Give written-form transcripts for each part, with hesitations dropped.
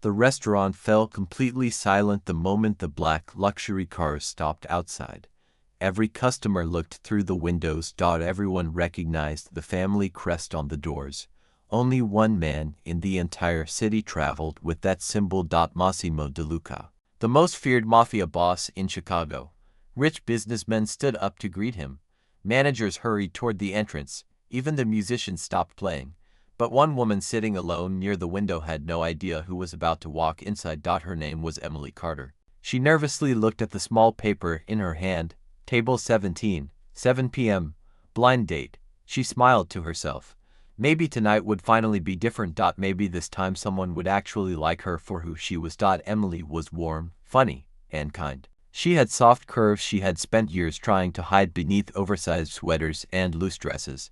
The restaurant fell completely silent the moment the black luxury cars stopped outside. Every customer looked through the windows. Everyone recognized the family crest on the doors. Only one man in the entire city traveled with that symbol. Massimo De Luca, the most feared mafia boss in Chicago. Rich businessmen stood up to greet him. Managers hurried toward the entrance. Even the musicians stopped playing. But one woman sitting alone near the window had no idea who was about to walk inside. Her name was Emily Carter. She nervously looked at the small paper in her hand. Table 17, 7 p.m., blind date. She smiled to herself. Maybe tonight would finally be different. Maybe this time someone would actually like her for who she was. Emily was warm, funny, and kind. She had soft curves she had spent years trying to hide beneath oversized sweaters and loose dresses.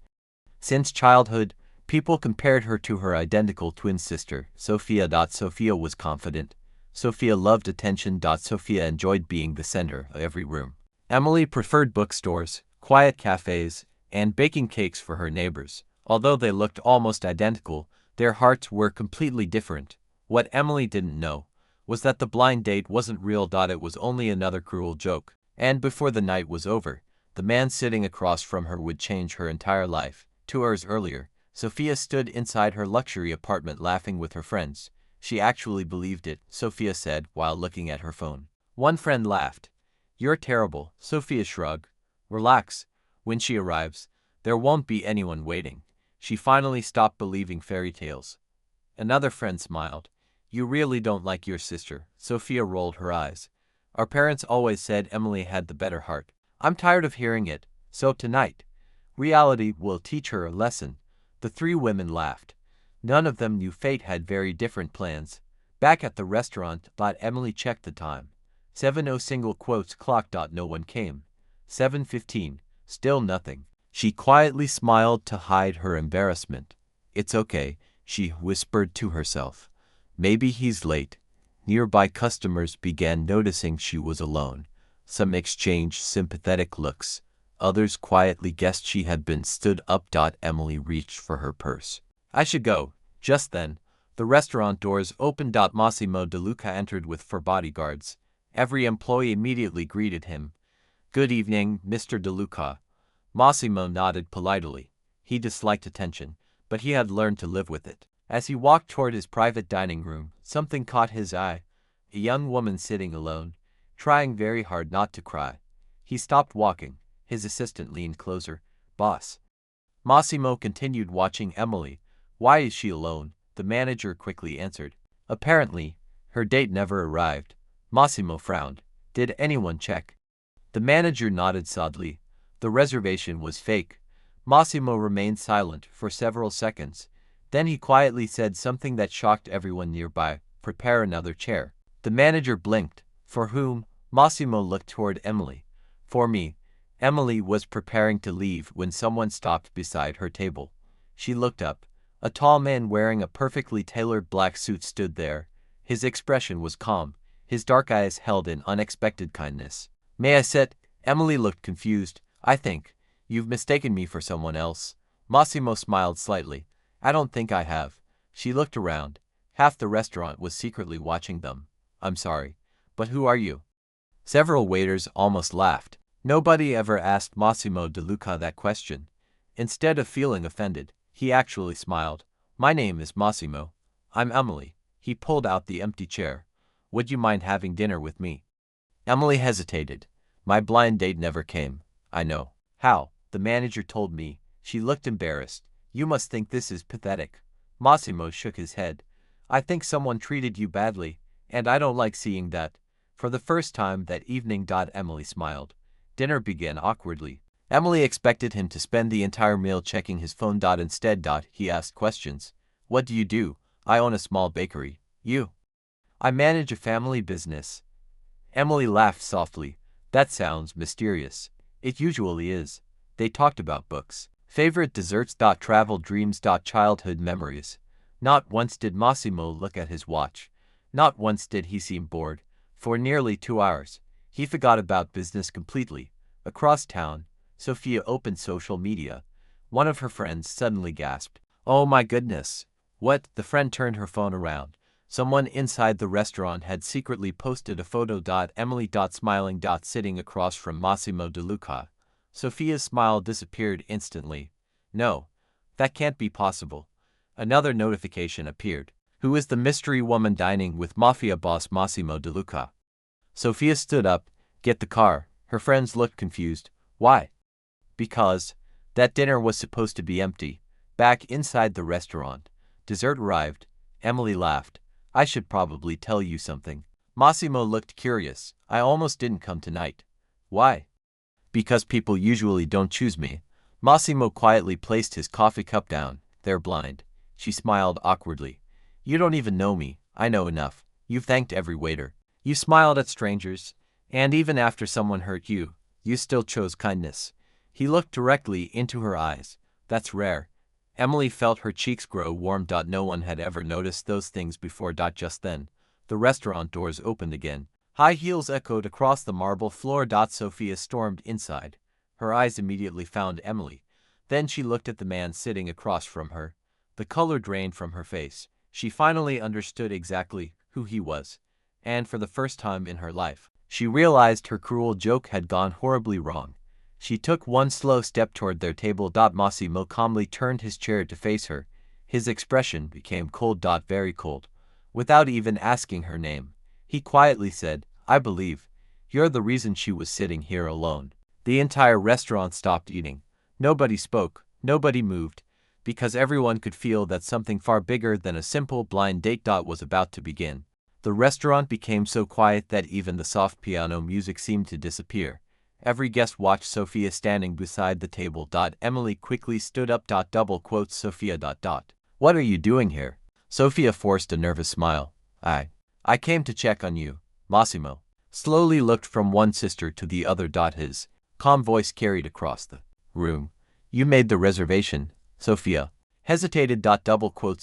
Since childhood, people compared her to her identical twin sister, Sophia. Sophia was confident. Sophia loved attention. Sophia enjoyed being the center of every room. Emily preferred bookstores, quiet cafes, and baking cakes for her neighbors. Although they looked almost identical, their hearts were completely different. What Emily didn't know was that the blind date wasn't real. It was only another cruel joke. And before the night was over, the man sitting across from her would change her entire life. 2 hours earlier, Sophia stood inside her luxury apartment laughing with her friends. She actually believed it, Sophia said while looking at her phone. One friend laughed. "You're terrible," Sophia shrugged. "Relax. When she arrives, there won't be anyone waiting." She finally stopped believing fairy tales. Another friend smiled. "You really don't like your sister." Sophia rolled her eyes. "Our parents always said Emily had the better heart." "I'm tired of hearing it. So tonight, reality will teach her a lesson." The 3 women laughed. None of them knew fate had very different plans. Back at the restaurant, Emily checked the time. 7:00 single quotes clock. No one came. 7:15, still nothing. She quietly smiled to hide her embarrassment. "It's okay," she whispered to herself. "Maybe he's late." Nearby customers began noticing she was alone. Some exchanged sympathetic looks. Others quietly guessed she had been stood up. Emily reached for her purse. "I should go." Just then, the restaurant doors opened. Massimo De Luca entered with 4 bodyguards. Every employee immediately greeted him. "Good evening, Mr. De Luca." Massimo nodded politely. He disliked attention, but he had learned to live with it. As he walked toward his private dining room, something caught his eye. A young woman sitting alone, trying very hard not to cry. He stopped walking. His assistant leaned closer. "Boss." Massimo continued watching Emily. "Why is she alone?" The manager quickly answered. "Apparently, her date never arrived." Massimo frowned. "Did anyone check?" The manager nodded sadly. The reservation was fake. Massimo remained silent for several seconds. Then he quietly said something that shocked everyone nearby. "Prepare another chair." The manager blinked. "For whom?" Massimo looked toward Emily. "For me." Emily was preparing to leave when someone stopped beside her table. She looked up. A tall man wearing a perfectly tailored black suit stood there. His expression was calm. His dark eyes held an unexpected kindness. "May I sit?" Emily looked confused. "I think you've mistaken me for someone else." Massimo smiled slightly. "I don't think I have." She looked around. Half the restaurant was secretly watching them. "I'm sorry, but who are you?" Several waiters almost laughed. Nobody ever asked Massimo De Luca that question. Instead of feeling offended, he actually smiled. "My name is Massimo. I'm Emily." He pulled out the empty chair. "Would you mind having dinner with me?" Emily hesitated. "My blind date never came." "I know." "How?" "The manager told me." She looked embarrassed. "You must think this is pathetic." Massimo shook his head. "I think someone treated you badly, and I don't like seeing that." For the first time that evening, Emily smiled. Dinner began awkwardly. Emily expected him to spend the entire meal checking his phone. Instead, he asked questions. "What do you do?" "I own a small bakery." "You?" "I manage a family business." Emily laughed softly. "That sounds mysterious." "It usually is." They talked about books, favorite desserts, travel dreams, childhood memories. Not once did Massimo look at his watch. Not once did he seem bored. For nearly 2 hours, he forgot about business completely. Across town, Sophia opened social media. One of her friends suddenly gasped. "Oh my goodness." "What?" The friend turned her phone around. Someone inside the restaurant had secretly posted a photo. Emily smiling sitting across from Massimo De Luca. Sophia's smile disappeared instantly. No, that can't be possible. Another notification appeared. Who is the mystery woman dining with Mafia boss Massimo De Luca? Sophia stood up. Get the car. Her friends looked confused. Why? Because that dinner was supposed to be empty. Back inside the restaurant, dessert arrived. Emily laughed. I should probably tell you something. Massimo looked curious. I almost didn't come tonight. Why? Because people usually don't choose me. Massimo quietly placed his coffee cup down. They're blind. She smiled awkwardly. You don't even know me. I know enough. You've thanked every waiter. You smiled at strangers. And even after someone hurt you, you still chose kindness. He looked directly into her eyes. That's rare. Emily felt her cheeks grow warm. No one had ever noticed those things before. Just then, the restaurant doors opened again. High heels echoed across the marble floor. Sophia stormed inside. Her eyes immediately found Emily. Then she looked at the man sitting across from her. The color drained from her face. She finally understood exactly who he was. And for the first time in her life, she realized her cruel joke had gone horribly wrong. She took one slow step toward their table. Massimo calmly turned his chair to face her. His expression became cold. Very cold. Without even asking her name, he quietly said, I believe you're the reason she was sitting here alone. The entire restaurant stopped eating. Nobody spoke, nobody moved, because everyone could feel that something far bigger than a simple blind date was about to begin. The restaurant became so quiet that even the soft piano music seemed to disappear. Every guest watched Sophia standing beside the table. Emily quickly stood up. Sophia. What are you doing here? Sophia forced a nervous smile. I came to check on you. Massimo slowly looked from one sister to the other. His calm voice carried across the room. You made the reservation. Sophia hesitated.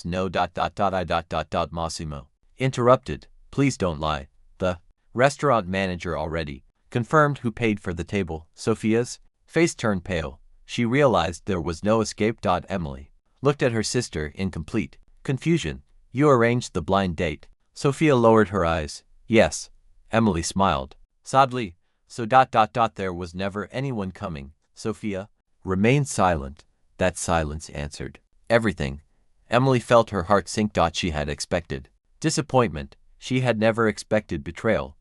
No. Massimo interrupted. Please don't lie. The restaurant manager already confirmed who paid for the table. Sophia's face turned pale. She realized there was no escape. Emily looked at her sister in complete confusion. You arranged the blind date. Sophia lowered her eyes. Yes. Emily smiled. Sadly, so there was never anyone coming. Sophia remained silent. That silence answered everything. Emily felt her heart sink. She had expected disappointment. She had never expected betrayal.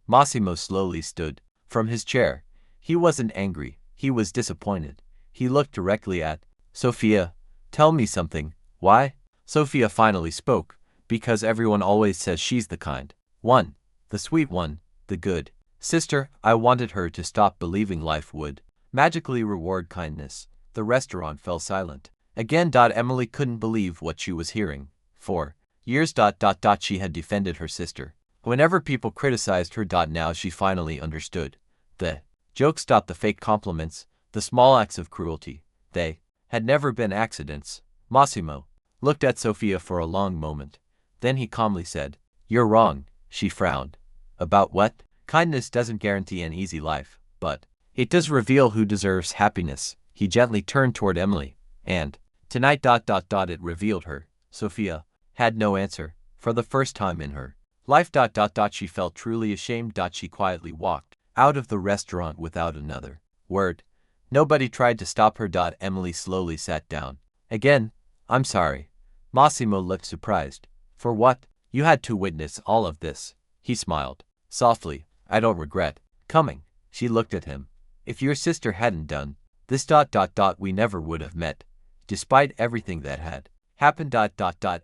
Massimo slowly stood from his chair. He wasn't angry. He was disappointed. He looked directly at Sophia. Tell me something. Why? Sophia finally spoke. Because everyone always says she's the kind one, the sweet one, the good sister. I wanted her to stop believing life would magically reward kindness. The restaurant fell silent. Again. Emily couldn't believe what she was hearing. For years. She had defended her sister whenever people criticized her. Now she finally understood. The jokes. The fake compliments, the small acts of cruelty. They had never been accidents. Massimo looked at Sophia for a long moment. Then he calmly said, You're wrong. She frowned. About what? Kindness doesn't guarantee an easy life, but it does reveal who deserves happiness. He gently turned toward Emily. And tonight. It revealed her. Sophia had no answer. For the first time in her life. She felt truly ashamed. She quietly walked out of the restaurant without another word. Nobody tried to stop her. Emily slowly sat down. Again, I'm sorry. Massimo looked surprised. For what? You had to witness all of this. He smiled softly. I don't regret coming. She looked at him. If your sister hadn't done this. We never would have met. Despite everything that had happened.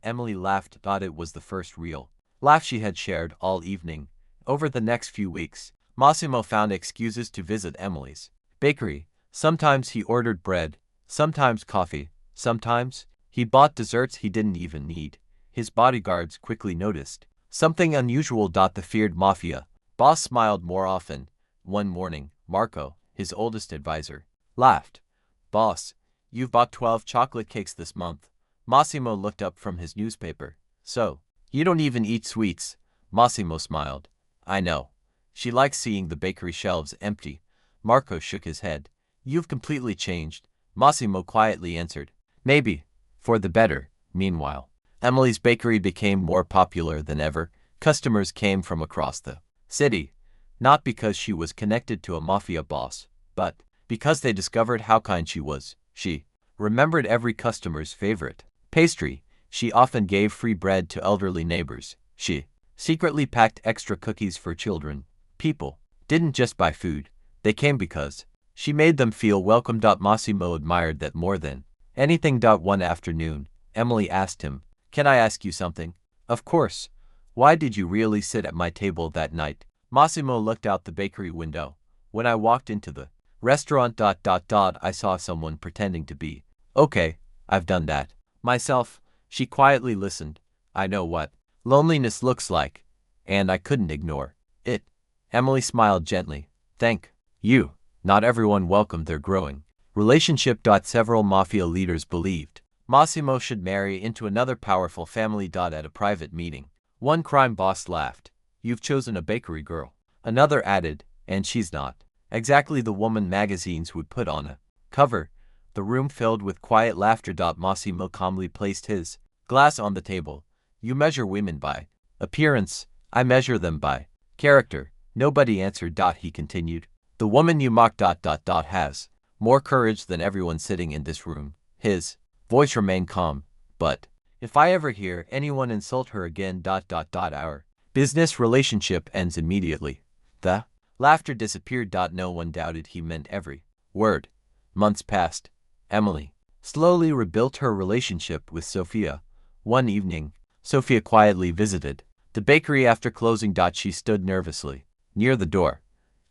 Emily laughed. It was the first real laugh she had shared all evening. Over the next few weeks, Massimo found excuses to visit Emily's bakery. Sometimes he ordered bread, sometimes coffee, sometimes he bought desserts he didn't even need. His bodyguards quickly noticed something unusual. The feared Mafia boss smiled more often. One morning, Marco, his oldest advisor, laughed. Boss, you've bought 12 chocolate cakes this month. Massimo looked up from his newspaper. So, you don't even eat sweets? Massimo smiled. I know. She likes seeing the bakery shelves empty. Marco shook his head. You've completely changed. Massimo quietly answered. Maybe. For the better. Meanwhile, Emily's bakery became more popular than ever. Customers came from across the city, not because she was connected to a mafia boss, but because they discovered how kind she was. She remembered every customer's favorite pastry. She often gave free bread to elderly neighbors. She secretly packed extra cookies for children. People didn't just buy food, they came because she made them feel welcome. Massimo admired that more than anything. One afternoon, Emily asked him, "Can I ask you something?" "Of course. Why did you really sit at my table that night?" Massimo looked out the bakery window. "When I walked into the restaurant, I saw someone pretending to be okay. I've done that myself." She quietly listened. "I know what loneliness looks like, and I couldn't ignore it." Emily smiled gently. "Thank you. Not everyone welcomed their growing relationship." Several mafia leaders believed Massimo should marry into another powerful family. At a private meeting, one crime boss laughed. "You've chosen a bakery girl." Another added, "And she's not exactly the woman magazines would put on a cover." The room filled with quiet laughter. Massimo calmly placed his glass on the table. "You measure women by appearance. I measure them by character." Nobody answered. He continued, "The woman you mock has more courage than everyone sitting in this room." His voice remained calm. "But if I ever hear anyone insult her again, our business relationship ends immediately." The laughter disappeared. No one doubted he meant every word. Months passed. Emily slowly rebuilt her relationship with Sophia. One evening, Sophia quietly visited the bakery after closing. She stood nervously near the door.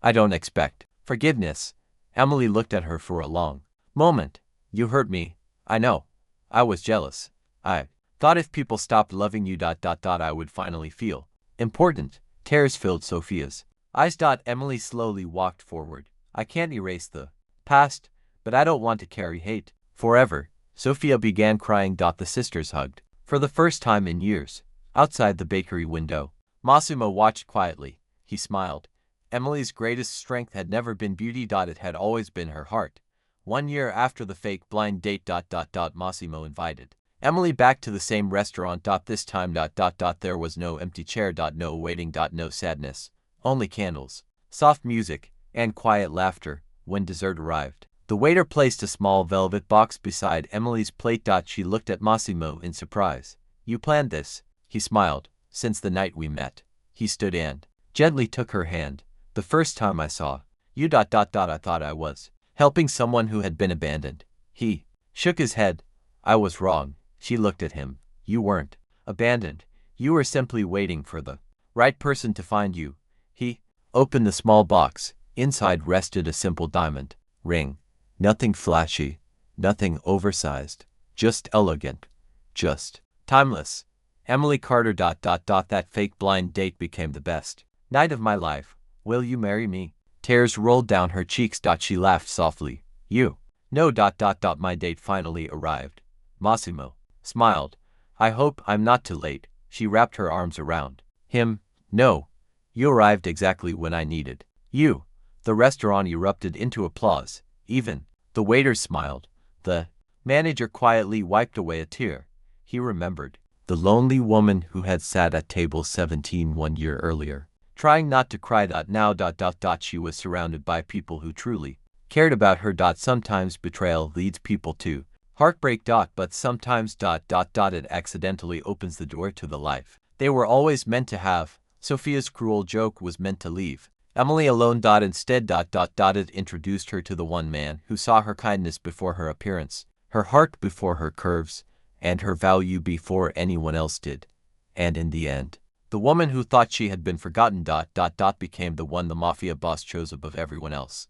"I don't expect forgiveness." Emily looked at her for a long moment. "You hurt me. I know. I was jealous. I thought if people stopped loving you, I would finally feel important." Tears filled Sophia's eyes. Emily slowly walked forward. "I can't erase the past, but I don't want to carry hate forever." Sophia began crying. The sisters hugged for the first time in years. Outside the bakery window, Massimo watched quietly. He smiled. Emily's greatest strength had never been beauty. It had always been her heart. 1 year after the fake blind date. Massimo invited Emily back to the same restaurant. This time. There was no empty chair. No waiting. No sadness. Only candles, soft music, and quiet laughter. When dessert arrived, the waiter placed a small velvet box beside Emily's plate. She looked at Massimo in surprise. "You planned this?" He smiled. "Since the night we met." He stood and gently took her hand. "The first time I saw you. I thought I was helping someone who had been abandoned." He shook his head. "I was wrong." She looked at him. "You weren't abandoned. You were simply waiting for the right person to find you." He opened the small box. Inside rested a simple diamond ring. Nothing flashy, nothing oversized, just elegant, just timeless. Emily Carter. That fake blind date became the best night of my life. "Will you marry me?" Tears rolled down her cheeks. She laughed softly. "You no. My date finally arrived." Massimo smiled. "I hope I'm not too late." She wrapped her arms around him. "No. You arrived exactly when I needed you." The restaurant erupted into applause. Even the waiters smiled. The manager quietly wiped away a tear. He remembered the lonely woman who had sat at table 17 1 year earlier, trying not to cry. Now. She was surrounded by people who truly cared about her. Sometimes betrayal leads people to heartbreak. But sometimes. It accidentally opens the door to the life they were always meant to have. Sophia's cruel joke was meant to leave Emily alone. Instead. It introduced her to the one man who saw her kindness before her appearance, her heart before her curves, and her value before anyone else did. And in the end, the woman who thought she had been forgotten. Became the one the mafia boss chose above everyone else.